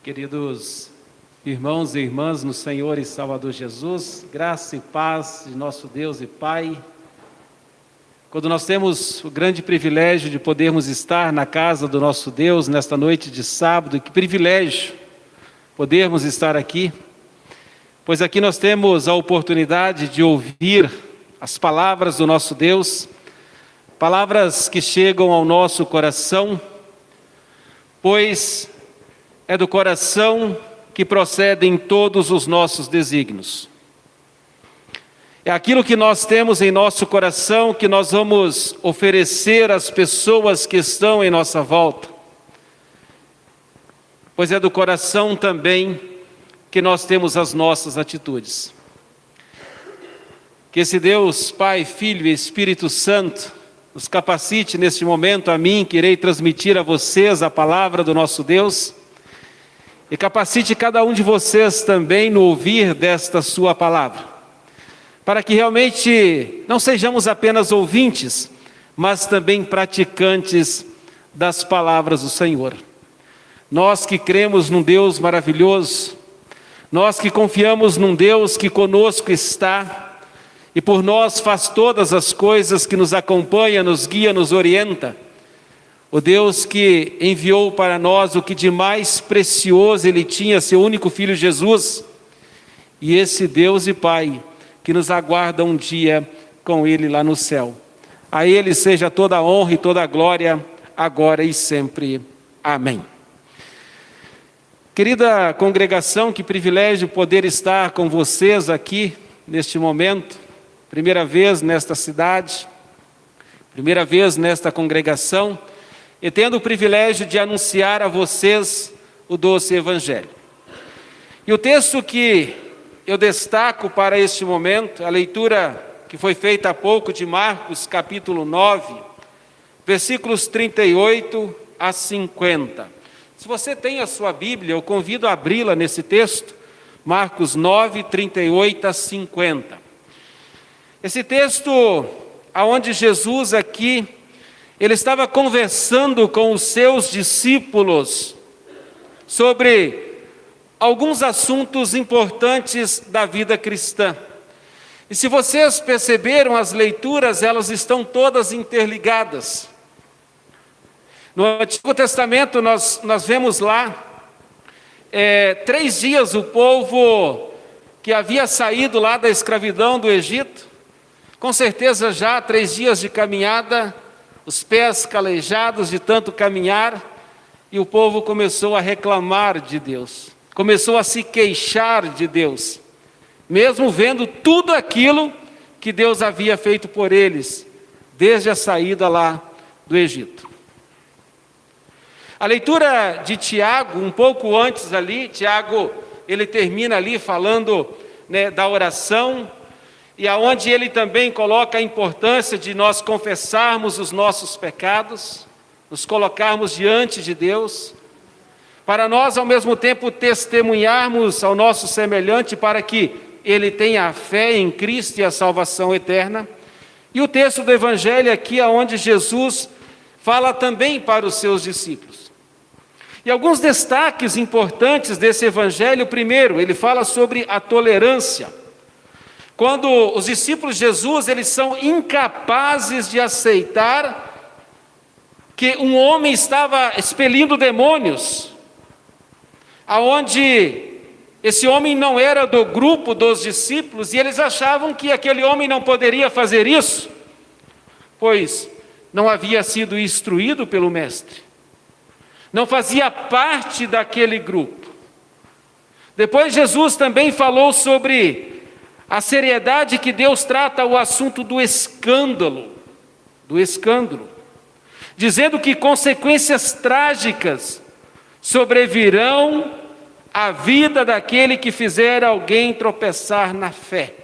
Queridos irmãos e irmãs no Senhor e Salvador Jesus, graça e paz de nosso Deus e Pai. Quando nós temos o grande privilégio de podermos estar na casa do nosso Deus nesta noite de sábado, que privilégio podermos estar aqui, pois aqui nós temos a oportunidade de ouvir as palavras do nosso Deus, palavras que chegam ao nosso coração, pois é do coração que procedem todos os nossos desígnios. É aquilo que nós temos em nosso coração que nós vamos oferecer às pessoas que estão em nossa volta. Pois é do coração também que nós temos as nossas atitudes. Que esse Deus, Pai, Filho e Espírito Santo, nos capacite neste momento a mim, que irei transmitir a vocês a palavra do nosso Deus, e capacite cada um de vocês também no ouvir desta sua palavra, para que realmente não sejamos apenas ouvintes, mas também praticantes das palavras do Senhor. Nós que cremos num Deus maravilhoso, nós que confiamos num Deus que conosco está, e por nós faz todas as coisas, que nos acompanha, nos guia, nos orienta, o Deus que enviou para nós o que de mais precioso Ele tinha, seu único Filho Jesus, e esse Deus e Pai que nos aguarda um dia com Ele lá no céu. A Ele seja toda a honra e toda a glória, agora e sempre. Amém. Querida congregação, que privilégio poder estar com vocês aqui neste momento, primeira vez nesta cidade, primeira vez nesta congregação, e tendo o privilégio de anunciar a vocês o doce Evangelho. E o texto que eu destaco para este momento, a leitura que foi feita há pouco de Marcos, capítulo 9, versículos 38 a 50. Se você tem a sua Bíblia, eu convido a abri-la nesse texto, Marcos 9, 38 a 50. Esse texto, aonde Jesus aqui, Ele estava conversando com os seus discípulos sobre alguns assuntos importantes da vida cristã. E se vocês perceberam, as leituras, elas estão todas interligadas. No Antigo Testamento, nós vemos lá, 3 dias o povo que havia saído lá da escravidão do Egito, com certeza já 3 dias de caminhada, os pés calejados de tanto caminhar, e o povo começou a reclamar de Deus, começou a se queixar de Deus, mesmo vendo tudo aquilo que Deus havia feito por eles, desde a saída lá do Egito. A leitura de Tiago, um pouco antes ali, Tiago, ele termina ali falando, da oração, e aonde ele também coloca a importância de nós confessarmos os nossos pecados, nos colocarmos diante de Deus, para nós ao mesmo tempo testemunharmos ao nosso semelhante para que ele tenha a fé em Cristo e a salvação eterna. E o texto do Evangelho aqui, aonde Jesus fala também para os seus discípulos. E alguns destaques importantes desse Evangelho: primeiro, ele fala sobre a tolerância. Quando os discípulos de Jesus, eles são incapazes de aceitar que um homem estava expelindo demônios, aonde esse homem não era do grupo dos discípulos, e eles achavam que aquele homem não poderia fazer isso, pois não havia sido instruído pelo mestre, não fazia parte daquele grupo. Depois Jesus também falou sobre a seriedade que Deus trata o assunto do escândalo, dizendo que consequências trágicas sobrevirão à vida daquele que fizer alguém tropeçar na fé.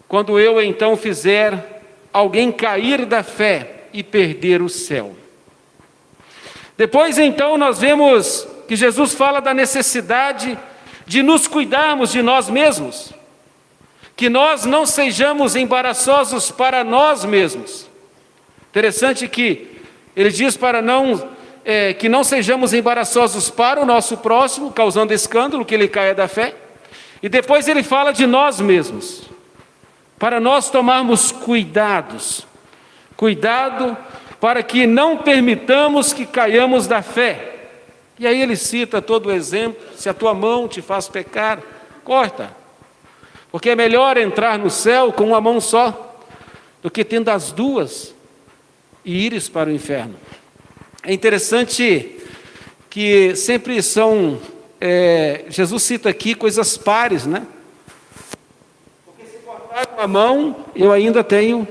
Quando eu então fizer alguém cair da fé e perder o céu. Depois então nós vemos que Jesus fala da necessidade de nos cuidarmos de nós mesmos, que nós não sejamos embaraçosos para nós mesmos. Interessante que ele diz para não que não sejamos embaraçosos para o nosso próximo, causando escândalo, que ele caia da fé. E depois ele fala de nós mesmos, para nós tomarmos cuidado para que não permitamos que caiamos da fé. E aí ele cita todo o exemplo: se a tua mão te faz pecar, corta, porque é melhor entrar no céu com uma mão só, do que tendo as duas e ires para o inferno. É interessante que sempre são, Jesus cita aqui coisas pares, né? Porque se cortar uma mão, eu ainda tenho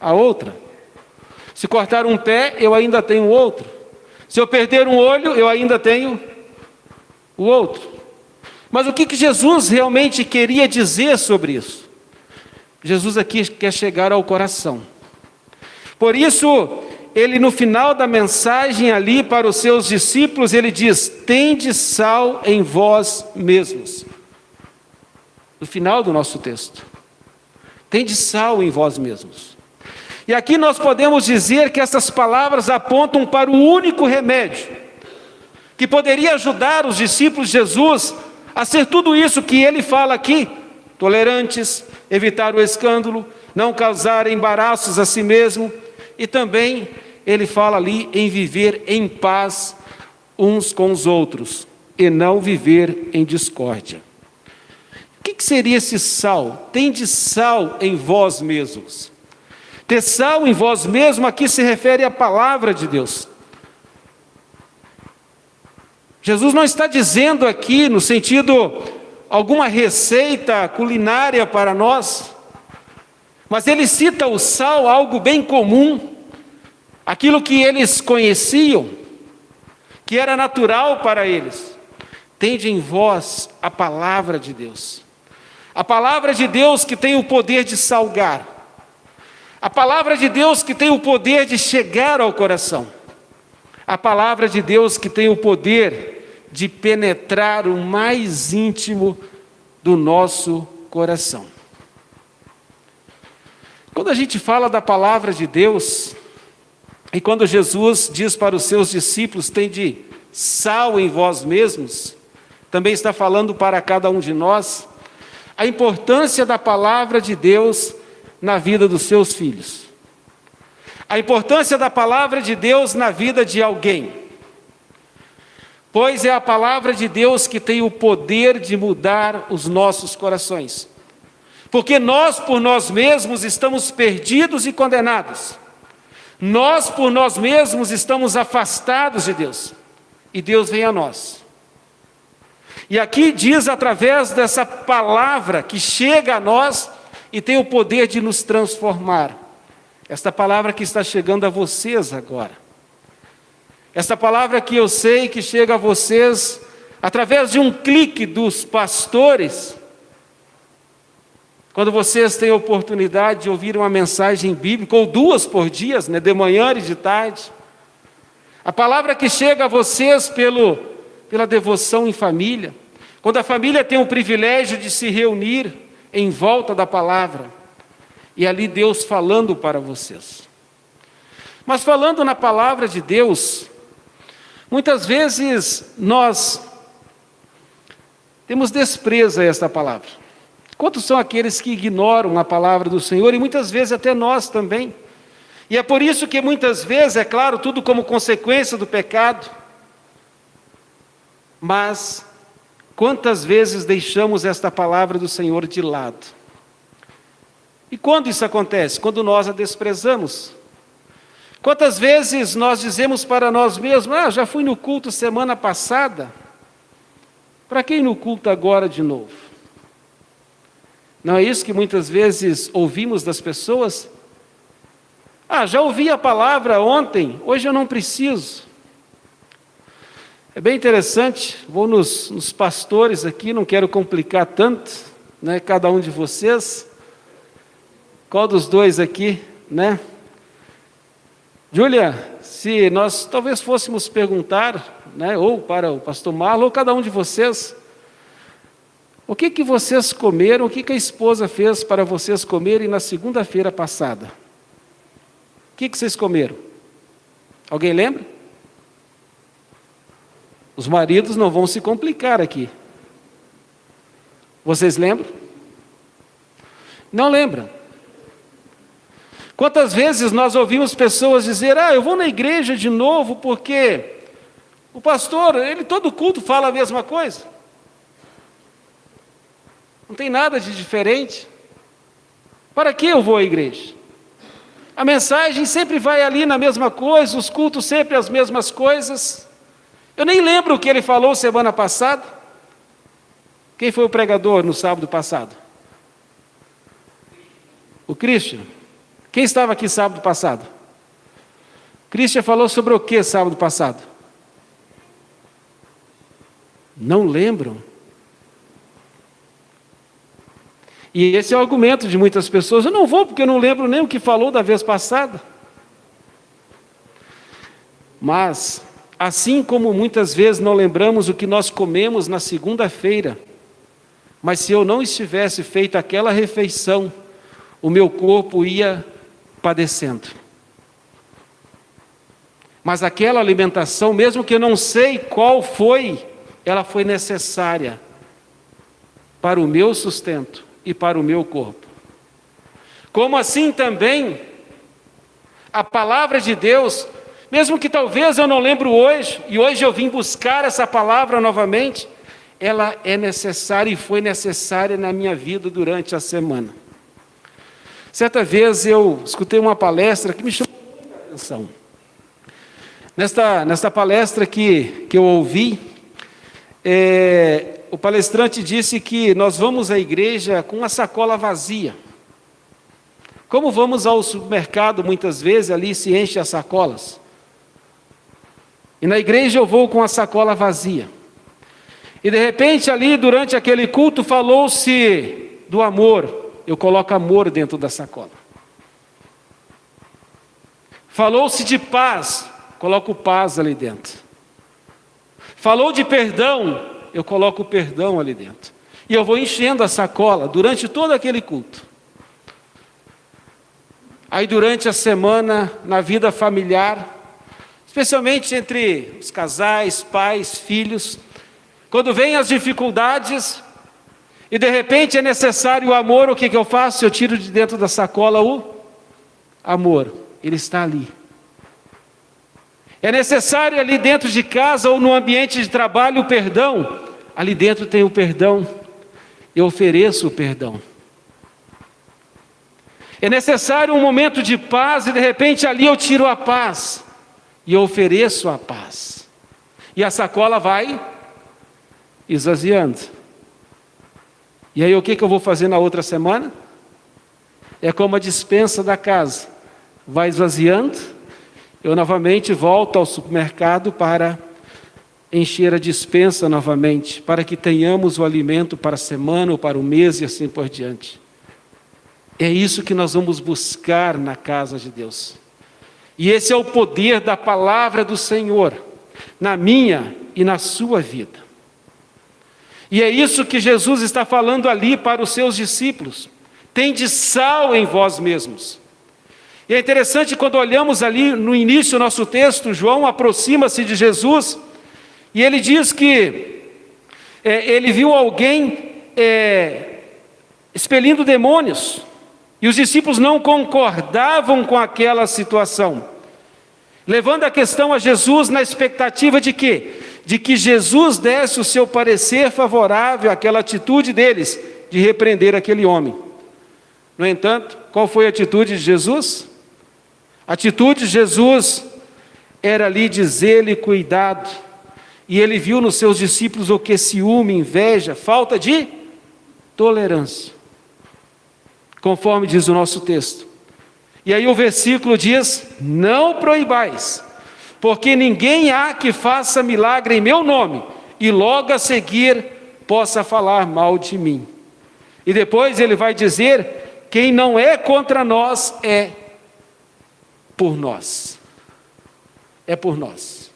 a outra. Se cortar um pé, eu ainda tenho o outro. Se eu perder um olho, eu ainda tenho o outro. Mas o que Jesus realmente queria dizer sobre isso? Jesus aqui quer chegar ao coração. Por isso, ele no final da mensagem ali para os seus discípulos, ele diz: tende sal em vós mesmos. No final do nosso texto. Tende sal em vós mesmos. E aqui nós podemos dizer que essas palavras apontam para o único remédio que poderia ajudar os discípulos de Jesus a ser tudo isso que ele fala aqui: tolerantes, evitar o escândalo, não causar embaraços a si mesmo, e também ele fala ali em viver em paz uns com os outros e não viver em discórdia. O que seria esse sal? Tende sal em vós mesmos. Ter sal em vós mesmo aqui se refere à palavra de Deus. Jesus não está dizendo aqui no sentido alguma receita culinária para nós, mas ele cita o sal, algo bem comum, aquilo que eles conheciam, que era natural para eles. Tende em vós a palavra de Deus. A palavra de Deus que tem o poder de salgar. A palavra de Deus que tem o poder de chegar ao coração. A palavra de Deus que tem o poder de penetrar o mais íntimo do nosso coração. Quando a gente fala da palavra de Deus, e quando Jesus diz para os seus discípulos: tende sal em vós mesmos, também está falando para cada um de nós a importância da palavra de Deus na vida dos seus filhos. A importância da palavra de Deus na vida de alguém. Pois é a palavra de Deus que tem o poder de mudar os nossos corações. Porque nós, por nós mesmos, estamos perdidos e condenados. Nós, por nós mesmos, estamos afastados de Deus. E Deus vem a nós. E aqui diz, através dessa palavra que chega a nós e tem o poder de nos transformar. Esta palavra que está chegando a vocês agora. Esta palavra que eu sei que chega a vocês através de um clique dos pastores. Quando vocês têm a oportunidade de ouvir uma mensagem bíblica, ou duas por dia, né, de manhã e de tarde. A palavra que chega a vocês pela devoção em família. Quando a família tem o privilégio de se reunir em volta da palavra, e ali Deus falando para vocês. Mas falando na palavra de Deus, muitas vezes nós temos desprezo a esta palavra. Quantos são aqueles que ignoram a palavra do Senhor, e muitas vezes até nós também. E é por isso que muitas vezes, é claro, tudo como consequência do pecado, mas quantas vezes deixamos esta palavra do Senhor de lado? E quando isso acontece? Quando nós a desprezamos. Quantas vezes nós dizemos para nós mesmos: já fui no culto semana passada, para que ir no culto agora de novo? Não é isso que muitas vezes ouvimos das pessoas? Já ouvi a palavra ontem, hoje eu não preciso. É bem interessante, vou nos pastores aqui, não quero complicar tanto, né, cada um de vocês. Qual dos dois aqui, né? Júlia, se nós talvez fôssemos perguntar, né, ou para o pastor Marlon, ou cada um de vocês, o que vocês comeram, o que a esposa fez para vocês comerem na segunda-feira passada? O que vocês comeram? Alguém lembra? Os maridos não vão se complicar aqui. Vocês lembram? Não lembram? Quantas vezes nós ouvimos pessoas dizer: eu vou na igreja de novo porque o pastor, ele todo culto fala a mesma coisa. Não tem nada de diferente. Para que eu vou à igreja? A mensagem sempre vai ali na mesma coisa, os cultos sempre as mesmas coisas. Eu nem lembro o que ele falou semana passada. Quem foi o pregador no sábado passado? O Christian. Quem estava aqui sábado passado? Christian falou sobre o que sábado passado? Não lembram? E esse é o argumento de muitas pessoas: eu não vou porque eu não lembro nem o que falou da vez passada. Mas, assim como muitas vezes não lembramos o que nós comemos na segunda-feira, mas se eu não estivesse feito aquela refeição, o meu corpo ia padecendo. Mas aquela alimentação, mesmo que eu não sei qual foi, ela foi necessária para o meu sustento e para o meu corpo. Como assim também, a palavra de Deus, mesmo que talvez eu não lembro hoje, e hoje eu vim buscar essa palavra novamente, ela é necessária e foi necessária na minha vida durante a semana. Certa vez eu escutei uma palestra que me chamou muita atenção. Nesta palestra que eu ouvi, o palestrante disse que nós vamos à igreja com a sacola vazia. Como vamos ao supermercado, muitas vezes ali se enche as sacolas. E na igreja eu vou com a sacola vazia. E de repente ali durante aquele culto falou-se do amor. Eu coloco amor dentro da sacola. Falou-se de paz, coloco paz ali dentro. Falou de perdão, eu coloco perdão ali dentro. E eu vou enchendo a sacola durante todo aquele culto. Aí durante a semana, na vida familiar, especialmente entre os casais, pais, filhos, quando vêm as dificuldades e de repente é necessário o amor, o que eu faço? Eu tiro de dentro da sacola o amor, ele está ali. É necessário ali dentro de casa ou no ambiente de trabalho o perdão, ali dentro tem o perdão, eu ofereço o perdão. É necessário um momento de paz e de repente ali eu tiro a paz e eu ofereço a paz. E a sacola vai esvaziando. E aí o que eu vou fazer na outra semana? É como a despensa da casa. Vai esvaziando, eu novamente volto ao supermercado para encher a despensa novamente, para que tenhamos o alimento para a semana ou para o mês e assim por diante. É isso que nós vamos buscar na casa de Deus. E esse é o poder da palavra do Senhor, na minha e na sua vida. E é isso que Jesus está falando ali para os seus discípulos. Tende sal em vós mesmos. E é interessante quando olhamos ali no início do nosso texto, João aproxima-se de Jesus, e ele diz que ele viu alguém expelindo demônios, e os discípulos não concordavam com aquela situação, levando a questão a Jesus na expectativa de quê? De que Jesus desse o seu parecer favorável àquela atitude deles, de repreender aquele homem. No entanto, qual foi a atitude de Jesus? A atitude de Jesus era ali de zelo e cuidado, e ele viu nos seus discípulos o que? Ciúme, inveja, falta de tolerância, conforme diz o nosso texto. E aí o versículo diz: não proibais, porque ninguém há que faça milagre em meu nome, e logo a seguir possa falar mal de mim. E depois ele vai dizer: quem não é contra nós é por nós. É por nós.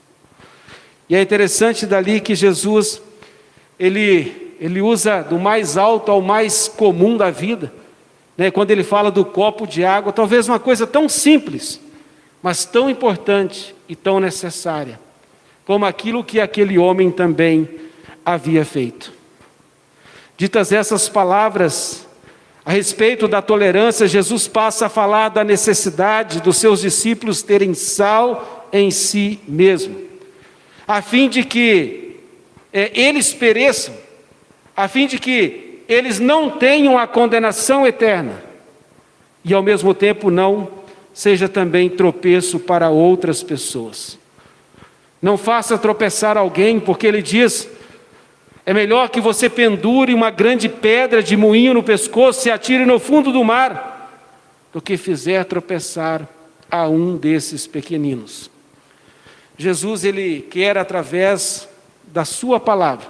E é interessante dali que Jesus, ele usa do mais alto ao mais comum da vida, né? Quando ele fala do copo de água, talvez uma coisa tão simples, mas tão importante e tão necessária. como aquilo que aquele homem também havia feito. Ditas essas palavras a respeito da tolerância, Jesus passa a falar da necessidade dos seus discípulos terem sal em si mesmo, a fim de que eles pereçam, a fim de que eles não tenham a condenação eterna e ao mesmo tempo não seja também tropeço para outras pessoas. Não faça tropeçar alguém, porque ele diz: é melhor que você pendure uma grande pedra de moinho no pescoço e atire no fundo do mar, do que fizer tropeçar a um desses pequeninos. Jesus, ele quer, através da sua palavra,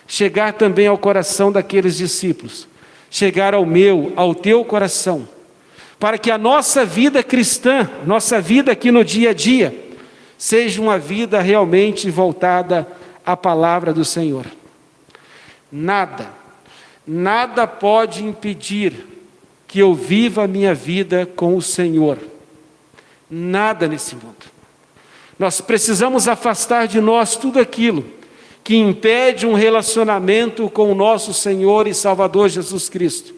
chegar também ao coração daqueles discípulos, chegar ao meu, ao teu coração, para que a nossa vida cristã, nossa vida aqui no dia a dia, seja uma vida realmente voltada à palavra do Senhor. Nada pode impedir que eu viva a minha vida com o Senhor. Nada nesse mundo. Nós precisamos afastar de nós tudo aquilo que impede um relacionamento com o nosso Senhor e Salvador Jesus Cristo.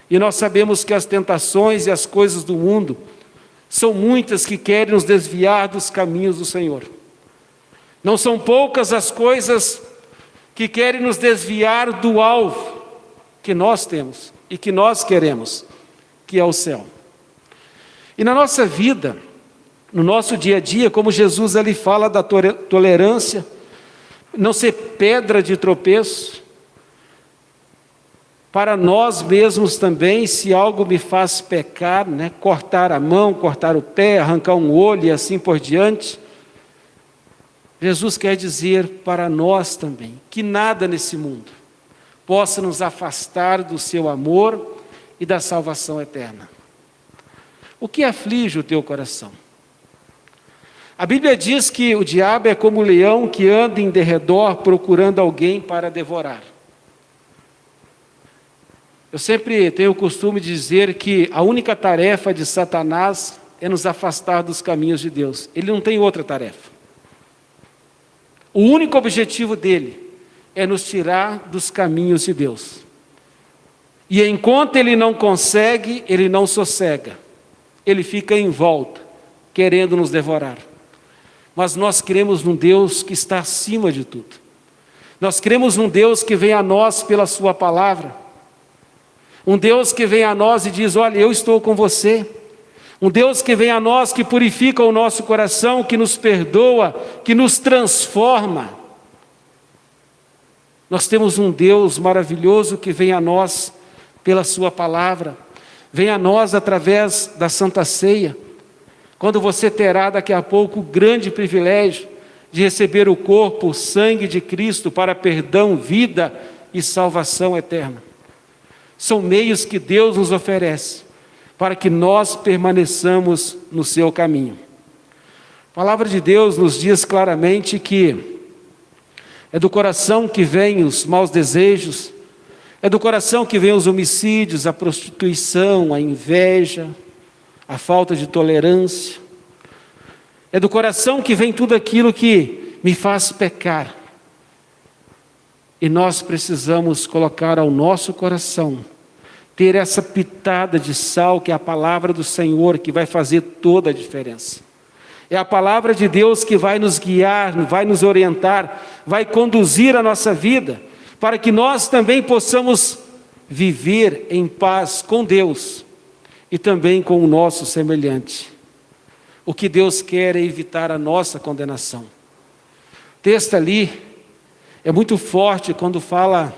E nós sabemos que as tentações e as coisas do mundo são muitas que querem nos desviar dos caminhos do Senhor. Não são poucas as coisas que querem nos desviar do alvo que nós temos e que nós queremos, que é o céu. E na nossa vida, no nosso dia a dia, como Jesus ali fala da tolerância, não ser pedra de tropeço, para nós mesmos também, se algo me faz pecar, cortar a mão, cortar o pé, arrancar um olho e assim por diante, Jesus quer dizer para nós também, que nada nesse mundo possa nos afastar do seu amor e da salvação eterna. O que aflige o teu coração? A Bíblia diz que o diabo é como um leão que anda em derredor procurando alguém para devorar. Eu sempre tenho o costume de dizer que a única tarefa de Satanás é nos afastar dos caminhos de Deus. Ele não tem outra tarefa. O único objetivo dele é nos tirar dos caminhos de Deus. E enquanto ele não consegue, ele não sossega. Ele fica em volta, querendo nos devorar. Mas nós cremos num Deus que está acima de tudo. Nós cremos num Deus que vem a nós pela sua palavra. Um Deus que vem a nós e diz: olha, eu estou com você. Um Deus que vem a nós, que purifica o nosso coração, que nos perdoa, que nos transforma. Nós temos um Deus maravilhoso que vem a nós pela sua palavra, vem a nós através da Santa Ceia, quando você terá daqui a pouco o grande privilégio de receber o corpo, o sangue de Cristo para perdão, vida e salvação eterna. São meios que Deus nos oferece para que nós permaneçamos no seu caminho. A palavra de Deus nos diz claramente que é do coração que vêm os maus desejos, é do coração que vêm os homicídios, a prostituição, a inveja, a falta de tolerância. É do coração que vem tudo aquilo que me faz pecar. E nós precisamos colocar ao nosso coração, ter essa pitada de sal, que é a palavra do Senhor, que vai fazer toda a diferença. É a palavra de Deus que vai nos guiar, vai nos orientar, vai conduzir a nossa vida, para que nós também possamos viver em paz com Deus e também com o nosso semelhante. O que Deus quer é evitar a nossa condenação. O texto ali é muito forte quando fala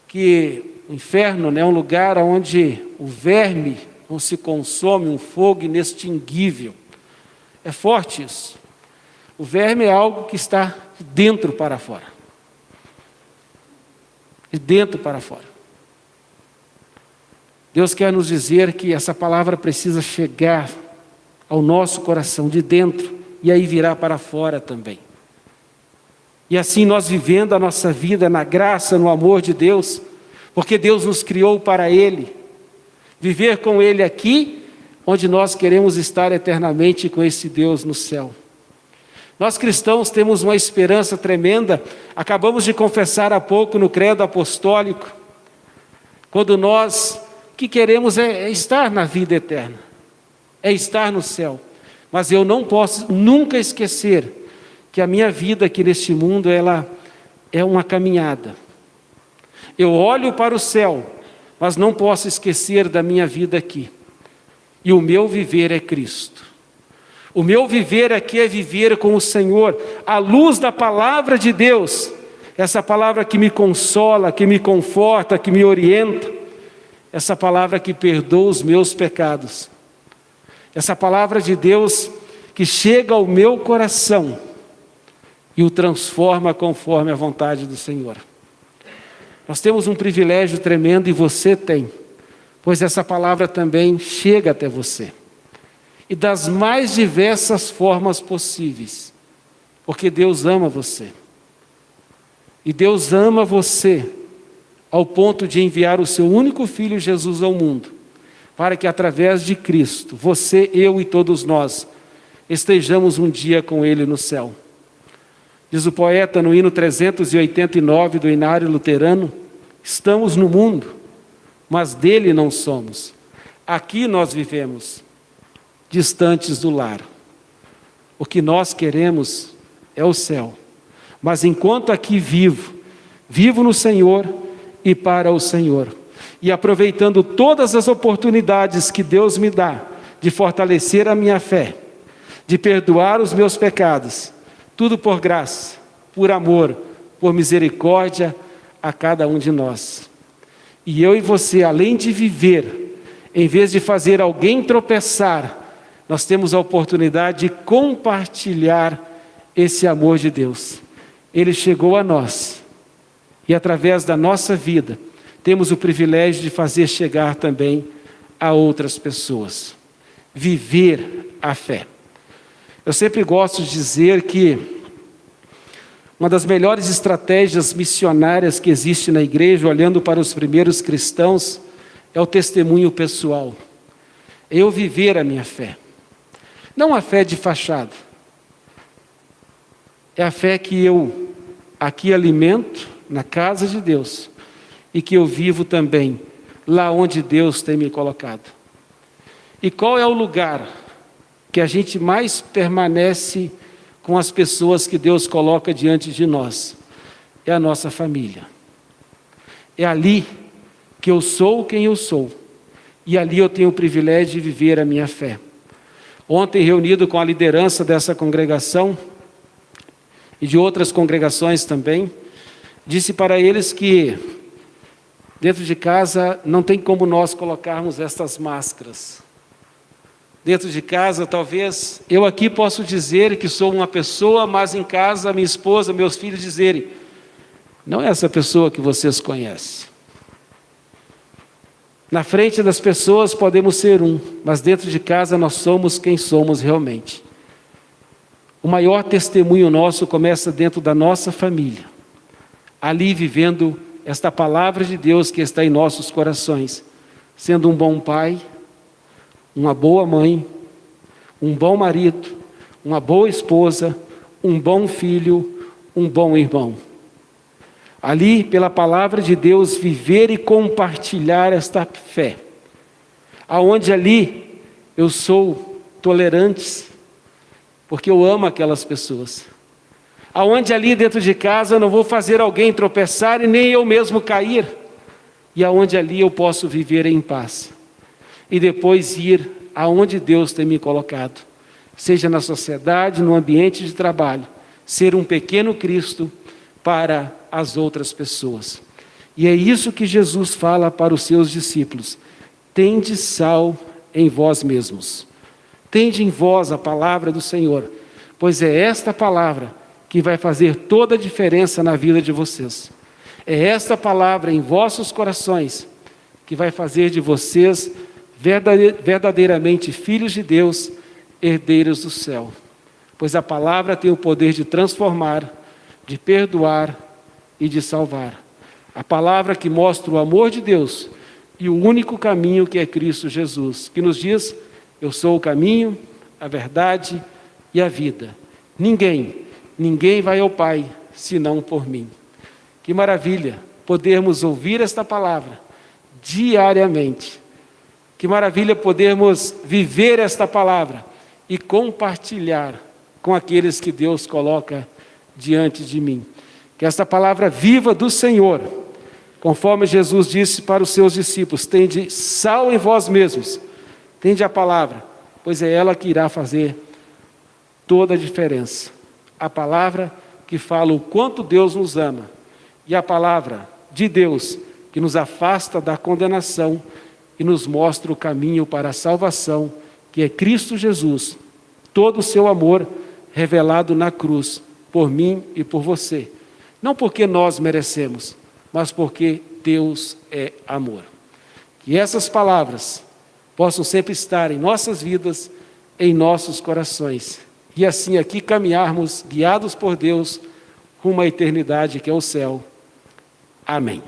que o inferno é um lugar onde o verme não se consome, um fogo inextinguível. É forte isso. O verme é algo que está de dentro para fora. De dentro para fora. Deus quer nos dizer que essa palavra precisa chegar ao nosso coração de dentro e aí virar para fora também. E assim nós vivendo a nossa vida na graça, no amor de Deus, porque Deus nos criou para Ele, viver com Ele aqui, onde nós queremos estar eternamente com esse Deus no céu. Nós cristãos temos uma esperança tremenda. Acabamos de confessar há pouco no credo apostólico, quando nós, o que queremos é estar na vida eterna, é estar no céu. Mas eu não posso nunca esquecer que a minha vida aqui neste mundo, ela é uma caminhada. Eu olho para o céu, mas não posso esquecer da minha vida aqui. E o meu viver é Cristo. O meu viver aqui é viver com o Senhor, à luz da palavra de Deus. Essa palavra que me consola, que me conforta, que me orienta. Essa palavra que perdoa os meus pecados. Essa palavra de Deus que chega ao meu coração e o transforma conforme a vontade do Senhor. Nós temos um privilégio tremendo, e você tem, pois essa palavra também chega até você. E das mais diversas formas possíveis, porque Deus ama você. E Deus ama você ao ponto de enviar o seu único Filho Jesus ao mundo, para que através de Cristo, você, eu e todos nós, estejamos um dia com Ele no céu. Diz o poeta no hino 389 do Inário Luterano: estamos no mundo, mas dele não somos. Aqui nós vivemos, distantes do lar. O que nós queremos é o céu. Mas enquanto aqui vivo, vivo no Senhor e para o Senhor. E aproveitando todas as oportunidades que Deus me dá de fortalecer a minha fé, de perdoar os meus pecados, tudo por graça, por amor, por misericórdia a cada um de nós. E eu e você, além de viver, em vez de fazer alguém tropeçar, nós temos a oportunidade de compartilhar esse amor de Deus. Ele chegou a nós, e através da nossa vida, temos o privilégio de fazer chegar também a outras pessoas. Viver a fé. Eu sempre gosto de dizer que uma das melhores estratégias missionárias que existe na igreja, olhando para os primeiros cristãos, é o testemunho pessoal. É eu viver a minha fé. Não a fé de fachada. É a fé que eu aqui alimento na casa de Deus e que eu vivo também lá onde Deus tem me colocado. E qual é o lugar que a gente mais permanece com as pessoas que Deus coloca diante de nós? É a nossa família. É ali que eu sou quem eu sou. E ali eu tenho o privilégio de viver a minha fé. Ontem, reunido com a liderança dessa congregação e de outras congregações também, disse para eles que dentro de casa não tem como nós colocarmos estas máscaras. Dentro de casa, talvez, eu aqui posso dizer que sou uma pessoa, mas em casa, minha esposa, meus filhos dizerem: não é essa pessoa que vocês conhecem. Na frente das pessoas podemos ser um, mas dentro de casa nós somos quem somos realmente. O maior testemunho nosso começa dentro da nossa família, ali vivendo esta palavra de Deus que está em nossos corações, sendo um bom pai, uma boa mãe, um bom marido, uma boa esposa, um bom filho, um bom irmão. Ali, pela palavra de Deus, viver e compartilhar esta fé. Aonde ali eu sou tolerante, porque eu amo aquelas pessoas. Aonde ali dentro de casa eu não vou fazer alguém tropeçar e nem eu mesmo cair. E aonde ali eu posso viver em paz. E depois ir aonde Deus tem me colocado. Seja na sociedade, no ambiente de trabalho. Ser um pequeno Cristo para as outras pessoas. E é isso que Jesus fala para os seus discípulos: tende sal em vós mesmos, tende em vós a palavra do Senhor, pois é esta palavra que vai fazer toda a diferença na vida de vocês. É esta palavra em vossos corações que vai fazer de vocês verdadeiramente filhos de Deus, herdeiros do céu, pois a palavra tem o poder de transformar, de perdoar e de salvar. A palavra que mostra o amor de Deus e o único caminho, que é Cristo Jesus, que nos diz: eu sou o caminho, a verdade e a vida. Ninguém vai ao Pai, senão por mim. Que maravilha podermos ouvir esta palavra diariamente. Que maravilha podermos viver esta palavra e compartilhar com aqueles que Deus coloca diante de mim. Que esta palavra viva do Senhor, conforme Jesus disse para os seus discípulos: tende sal em vós mesmos, tende a palavra, pois é ela que irá fazer toda a diferença. A palavra que fala o quanto Deus nos ama, e a palavra de Deus que nos afasta da condenação e nos mostra o caminho para a salvação, que é Cristo Jesus, todo o seu amor revelado na cruz, por mim e por você. Não porque nós merecemos, mas porque Deus é amor. Que essas palavras possam sempre estar em nossas vidas, em nossos corações, e assim aqui caminharmos, guiados por Deus, rumo à eternidade que é o céu. Amém.